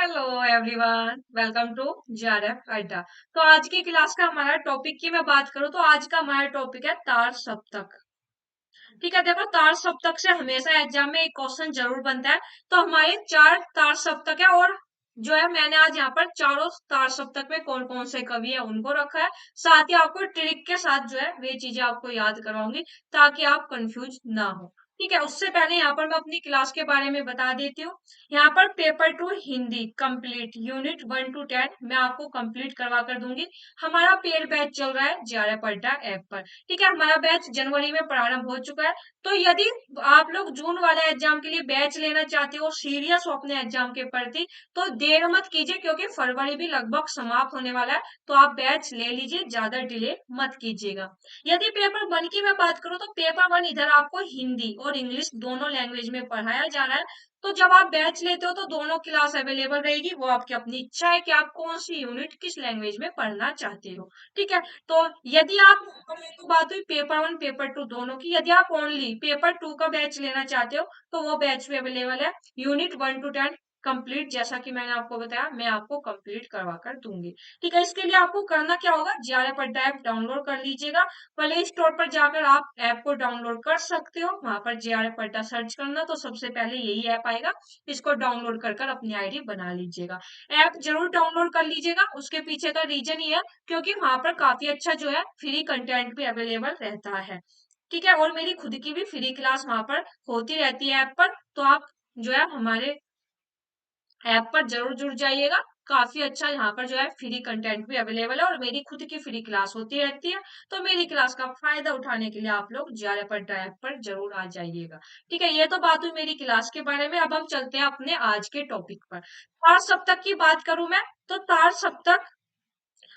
Hello everyone, welcome to JRF Adda. तो आज की क्लास का हमारा टॉपिक की मैं बात करूं तो आज का हमारा टॉपिक है तार सप्तक। ठीक है, देखो तार सप्तक से हमेशा एग्जाम में एक क्वेश्चन जरूर बनता है। तो हमारे चार तार सप्तक है और जो है मैंने आज यहाँ पर चारों तार सप्तक में कौन कौन से कवि है उनको रखा है। साथ ही आपको ट्रिक के साथ जो है वे चीजें आपको याद करवाऊंगी ताकि आप कंफ्यूज ना हो। ठीक है, उससे पहले यहाँ पर मैं अपनी क्लास के बारे में बता देती हूँ। यहाँ पर paper two Hindi complete unit 1 to 10 मैं आपको कंप्लीट करवा कर दूंगी। हमारा पेड बैच चल रहा है जेआरएफ अड्डा ऐप पर। ठीक है, हमारा बैच जनवरी में प्रारंभ हो चुका है। तो यदि आप लोग जून वाले एग्जाम के लिए बैच लेना चाहते हो, सीरियस हो अपने एग्जाम के प्रति, तो देर मत कीजिए क्योंकि फरवरी भी लगभग समाप्त होने वाला है। तो आप बैच ले लीजिए, ज्यादा डिले मत कीजिएगा। यदि पेपर वन की मैं बात करूं तो पेपर वन इधर आपको हिंदी और इंग्लिश दोनों लैंग्वेज में पढ़ाया जा रहा है। तो जब आप बैच लेते हो तो दोनों क्लास अवेलेबल रहेगी, वो आपकी अपनी इच्छा है कि आप कौन सी यूनिट किस लैंग्वेज में पढ़ना चाहते हो। ठीक है, तो यदि आप तो बात हुई पेपर वन पेपर टू दोनों की। यदि आप ओनली पेपर टू का बैच लेना चाहते हो तो वो बैच भी अवेलेबल है। यूनिट 1 to 10 कंप्लीट, जैसा कि मैंने आपको बताया, मैं आपको कंप्लीट करवा कर दूंगी। ठीक है, इसके लिए आपको करना क्या होगा, जेआरएफ अड्डा ऐप डाउनलोड कर लीजिएगा। प्ले स्टोर पर जाकर आप ऐप को डाउनलोड कर सकते हो। वहां पर जेआरएफ अड्डा सर्च करना तो सबसे पहले यही ऐप आएगा। इसको डाउनलोड कर कर अपनी आईडी बना लीजिएगा। ऐप जरूर डाउनलोड कर लीजिएगा। उसके पीछे का रीजन ये है क्योंकि वहां पर काफी अच्छा जो है फ्री कंटेंट भी अवेलेबल रहता है। ठीक है, और मेरी खुद की भी फ्री क्लास वहां पर होती रहती है ऐप पर। तो आप जो है हमारे ऐप पर जरूर जुड़ जाइएगा। काफी अच्छा यहाँ पर जो है फ्री कंटेंट भी अवेलेबल है और मेरी खुद की फ्री क्लास होती रहती है। तो मेरी क्लास का फायदा उठाने के लिए आप लोग जेआरएफ अड्डा ऐप पर जरूर आ जाइएगा। ठीक है, ये तो बात हुई मेरी क्लास के बारे में। अब हम चलते हैं अपने आज के टॉपिक पर। तार सप्तक की बात करूं मैं तो तार सप्तक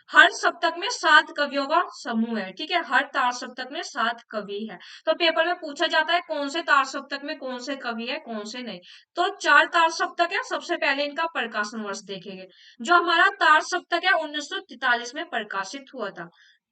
हर सप्तक में 7 कवियों का समूह है। ठीक है, हर तार सप्तक में 7 कवि है। तो पेपर में पूछा जाता है कौन से तार सप्तक में कौन से कवि है कौन से नहीं। तो चार तार सप्तक है। सबसे पहले इनका प्रकाशन वर्ष देखेंगे। जो हमारा तार सप्तक है 1943 में प्रकाशित हुआ था।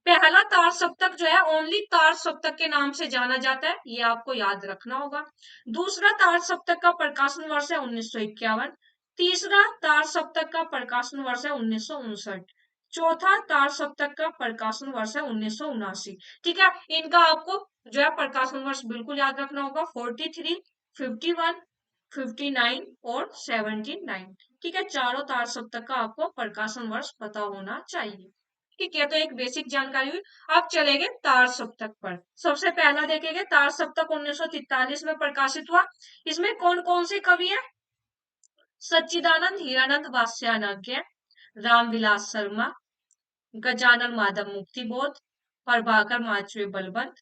पहला तार सप्तक जो है ओनली तार सप्तक के नाम से जाना जाता है, ये आपको याद रखना होगा। दूसरा तार सप्तक का प्रकाशन वर्ष है 1951। तीसरा तार सप्तक का प्रकाशन वर्ष है 1959। चौथा तार सप्तक का प्रकाशन वर्ष है 1979। ठीक है, इनका आपको जो है प्रकाशन वर्ष बिल्कुल याद रखना होगा। 43, 51, 59 और 79। ठीक है, चारों तार सप्तक का आपको प्रकाशन वर्ष पता होना चाहिए। ठीक है, तो एक बेसिक जानकारी हुई। अब चलेंगे तार सप्तक पर। सबसे पहला देखेंगे तार सप्तक 1943 में प्रकाशित हुआ। इसमें कौन कौन से कवि है? सच्चिदानंद हीरानंद वात्स्यायन, रामविलास शर्मा, गजानन माधव मुक्तिबोध, प्रभाकर माचवे बलवंत,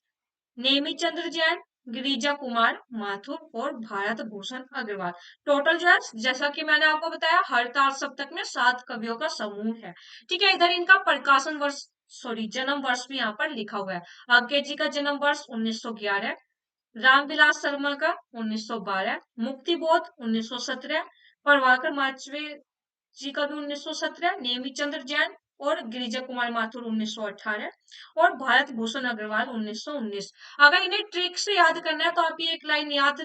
नेमीचंद्र जैन, गिरिजा कुमार माथुर और भारत भूषण अग्रवाल। टोटल जो है जैसा कि मैंने आपको बताया हर तार सप्तक में 7 कवियों का समूह है। ठीक है, इधर इनका प्रकाशन वर्ष सॉरी जन्म वर्ष भी यहाँ पर लिखा हुआ है। आज्ञा जी का जन्म वर्ष 1911, रामविलास शर्मा का 1912, मुक्तिबोध 1917, प्रभाकर माचवे जी का भी 1917, नेमीचंद्र जैन और गिरिजा कुमार माथुर 1918 और भारत भूषण अग्रवाल 1919। अगर इन्हें ट्रिक से याद करना है तो आप ये एक लाइन याद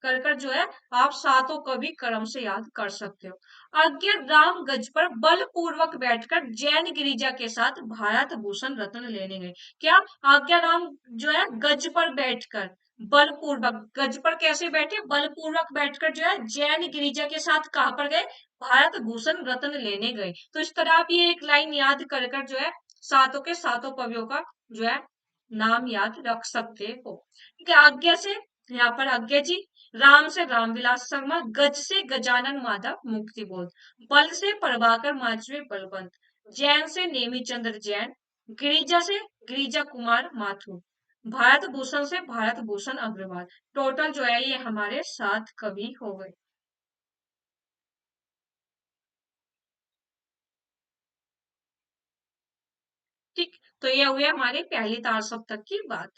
कर कर जो है आप सातों कवि क्रम से याद कर सकते हो। आज्ञा राम गज पर बलपूर्वक बैठकर जैन गिरिजा के साथ भारत भूषण रत्न लेने गए। क्या? आज्ञा राम जो है गज पर बैठकर बलपूर्वक, गज पर कैसे बैठे? बलपूर्वक बैठकर जो है जैन गिरिजा के साथ कहां पर गए? भारत भूषण रत्न लेने गए। तो इस तरह आप ये एक लाइन याद कर कर जो है सातों के सातों कवियों का जो है नाम याद रख सकते हो। ठीक है, आज्ञा से यहाँ पर आज्ञा जी, राम से रामविलास शर्मा, गज से गजानन माधव मुक्तिबोध, बल से प्रभाकर माचवे बलवंत, जैन से नेमीचंद्र जैन, गिरिजा से गिरिजा कुमार माथुर, भारत भूषण से भारत भूषण अग्रवाल। टोटल जो है ये हमारे 7 कवि हो गए। ठीक, तो ये हुई हमारी पहली तार सप्तक की बात।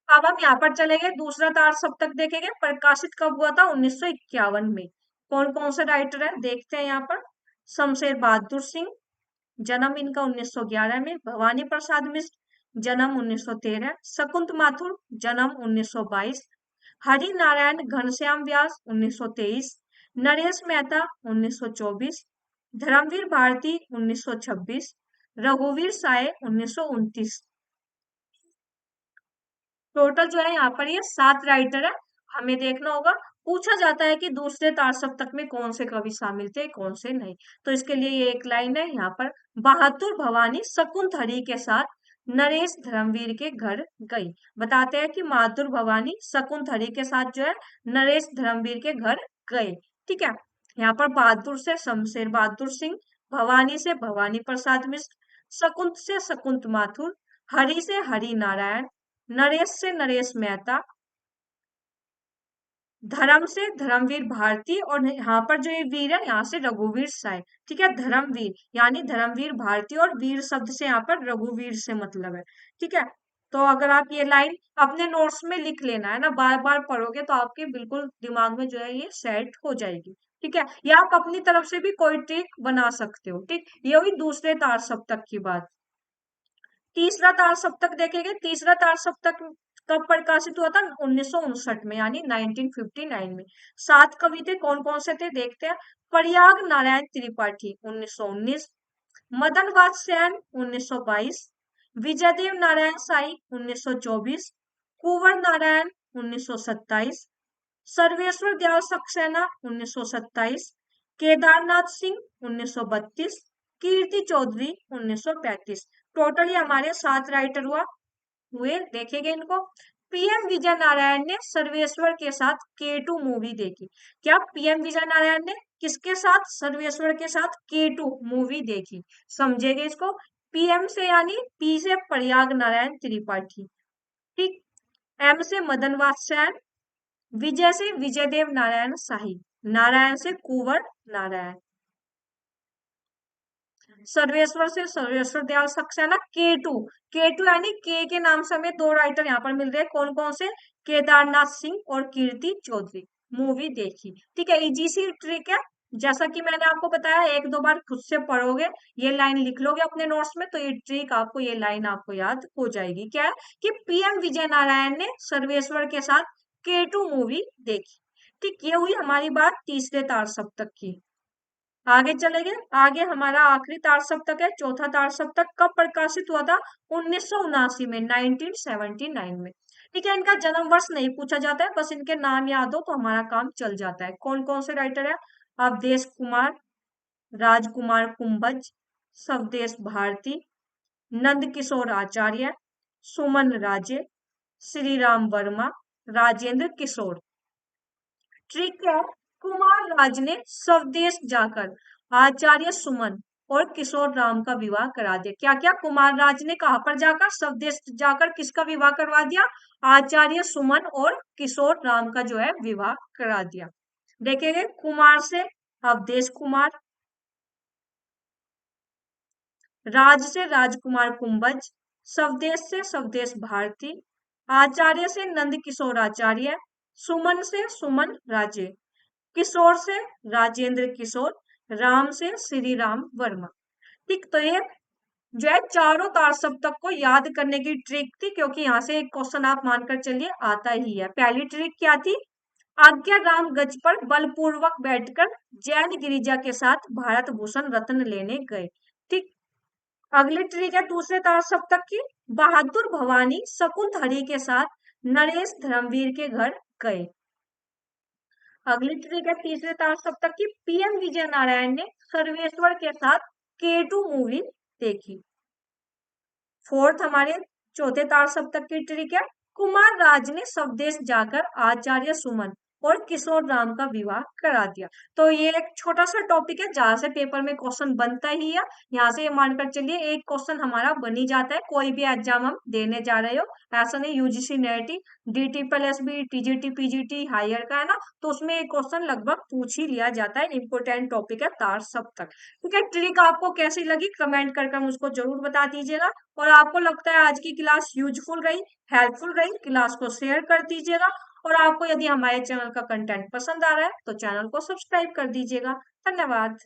अब हम यहाँ पर चलेंगे, दूसरा तार सप्तक देखेंगे। प्रकाशित कब हुआ था? 1951 में। कौन कौन से राइटर है देखते हैं यहाँ पर। शमशेर बहादुर सिंह, जन्म इनका 1911 में। भवानी प्रसाद मिश्र, जन्म 1913। शकुंत माथुर, जन्म 1922। हरि नारायण घनश्याम व्यास 1923। नरेश मेहता 1924, धर्मवीर भारती 1926, रघुवीर साय 1929। टोटल जो है यहाँ पर ये 7 राइटर है। हमें देखना होगा, पूछा जाता है कि दूसरे तार सप्तक में कौन से कवि शामिल थे कौन से नहीं। तो इसके लिए ये एक लाइन है यहाँ पर, बहादुर भवानी शकुंतली के साथ नरेश धर्मवीर के घर गई। बताते हैं कि बहादुर भवानी शकुंतली के साथ जो है नरेश धर्मवीर के घर गए। ठीक है, यहाँ पर बहादुर से शमशेर बहादुर सिंह, भवानी से भवानी प्रसाद मिश्र, शकुंत से शकुंत माथुर, हरि से हरि नारायण, नरेश से नरेश मेहता, धर्म से धर्मवीर भारती, और यहाँ पर जो ये वीर है यहाँ से रघुवीर साय। ठीक है, धर्मवीर यानी धर्मवीर भारती, और वीर शब्द से यहाँ पर रघुवीर से मतलब है। ठीक है, तो अगर आप ये लाइन अपने नोट्स में लिख लेना है ना, बार बार पढ़ोगे तो आपके बिल्कुल दिमाग में जो है ये सेट हो जाएगी। ठीक है, या आप अपनी तरफ से भी कोई ट्रिक बना सकते हो। ठीक, ये हुई दूसरे तार सप्तक की बात। तीसरा तार सप्तक देखेंगे। तीसरा तार सप्तक कब प्रकाशित हुआ था? 1959 में, यानी 1959 में। 7 कवि थे, कौन कौन से थे देखते हैं। प्रयाग नारायण त्रिपाठी 1919, मदन वात्स्यायन 1922, विजयदेव नारायण साई 1924, कुंवर नारायण 1927, सर्वेश्वर दयाल सक्सेना 1927, केदारनाथ सिंह 1932, कीर्ति चौधरी 1935। टोटली हमारे 7 राइटर हुए। देखेंगे इनको। पीएम विजय नारायण ने सर्वेश्वर के साथ K2 मूवी देखी। क्या पीएम विजय नारायण ने किसके साथ? सर्वेश्वर के साथ K2 मूवी देखी। समझेंगे इसको। पीएम से यानी पी से प्रयाग नारायण त्रिपाठी, ठीक। एम से मदन वात्स्यायन, विजय से विजयदेव नारायण शाही, नारायण से कुंवर नारायण, सर्वेश्वर से सर्वेश्वर दयाल सक्सेना। K2 यानी के नाम से हमें 2 राइटर यहाँ पर मिल रहे हैं। कौन कौन से? केदारनाथ सिंह और कीर्ति चौधरी। मूवी देखी। ठीक है, इजी सी ट्रिक है। जैसा कि मैंने आपको बताया, 1-2 बार खुद से पढ़ोगे, ये लाइन लिख लोगे अपने नोट्स में, तो ये ट्रिक आपको, ये लाइन आपको याद हो जाएगी। क्या है कि पीएम विजय नारायण ने सर्वेश्वर के साथ K2 मूवी देखी। ठीक, ये हुई हमारी बात तीसरे तार सप्तक की। आगे चलेंगे। आगे हमारा आखिरी तार सप्तक है, चौथा तार सप्तक। कब प्रकाशित हुआ था? 1979 में, 1979 में। ठीक है, इनका जन्म वर्ष नहीं पूछा जाता है, बस इनके नाम याद हो तो हमारा काम चल जाता है। कौन कौन से राइटर है? अवधेश कुमार, राजकुमार कुंभज, स्वदेश भारती, नंद किशोर आचार्य, सुमन राजे, श्री राम वर्मा, राजेंद्र किशोर। ट्रिक क्या है? कुमार राज ने स्वदेश जाकर आचार्य सुमन और किशोर राम का विवाह करा दिया। क्या क्या? कुमार राज ने कहां पर जाकर? स्वदेश जाकर किसका विवाह करवा दिया? आचार्य सुमन और किशोर राम का जो है विवाह करा दिया। देखेंगे, कुमार से अवधेश कुमार, राज से राजकुमार कुंभज, स्वदेश से स्वदेश भारती, आचार्य से नंद किशोर आचार्य, सुमन से सुमन राजे, किशोर से राजेंद्र किशोर, राम से श्री राम वर्मा। ठीक, तो ये जो है चारों तार सप्तक को याद करने की ट्रिक थी, क्योंकि यहाँ से एक क्वेश्चन आप मानकर चलिए आता ही है। पहली ट्रिक क्या थी? आज्ञा राम गज पर बलपूर्वक बैठकर जैन गिरिजा के साथ भारत भूषण रत्न लेने गए। ठीक, अगली ट्रिक है दूसरे तार सप्तक की, बहादुर भवानी शकुंतली के साथ नरेश धर्मवीर के घर गए। अगली ट्रिक है तीसरे तार सप्तक की, पीएम विजय नारायण ने सर्वेश्वर के साथ K2 मूवी देखी। फोर्थ हमारे चौथे तार सप्तक की ट्रिक है, कुमार राज ने स्वदेश जाकर आचार्य सुमन और किशोर राम का विवाह करा दिया। तो ये एक छोटा सा टॉपिक है जहां से पेपर में क्वेश्चन बनता ही है। यहाँ से ये मानकर चलिए एक क्वेश्चन हमारा बन ही जाता है, कोई भी एग्जाम हम देने जा रहे हो। ऐसा नहीं यूजीसी नेट ही, DT+B, TGT PGT हायर का है ना, तो उसमें एक क्वेश्चन लगभग पूछ ही लिया जाता है। इंपोर्टेंट टॉपिक है तार सप्तक। ठीक है, ट्रिक आपको कैसी लगी कमेंट कर मुझको जरूर बता दीजिएगा। और आपको लगता है आज की क्लास यूजफुल रही, हेल्पफुल रही, क्लास को शेयर कर दीजिएगा। और आपको यदि हमारे चैनल का कंटेंट पसंद आ रहा है तो चैनल को सब्सक्राइब कर दीजिएगा। धन्यवाद।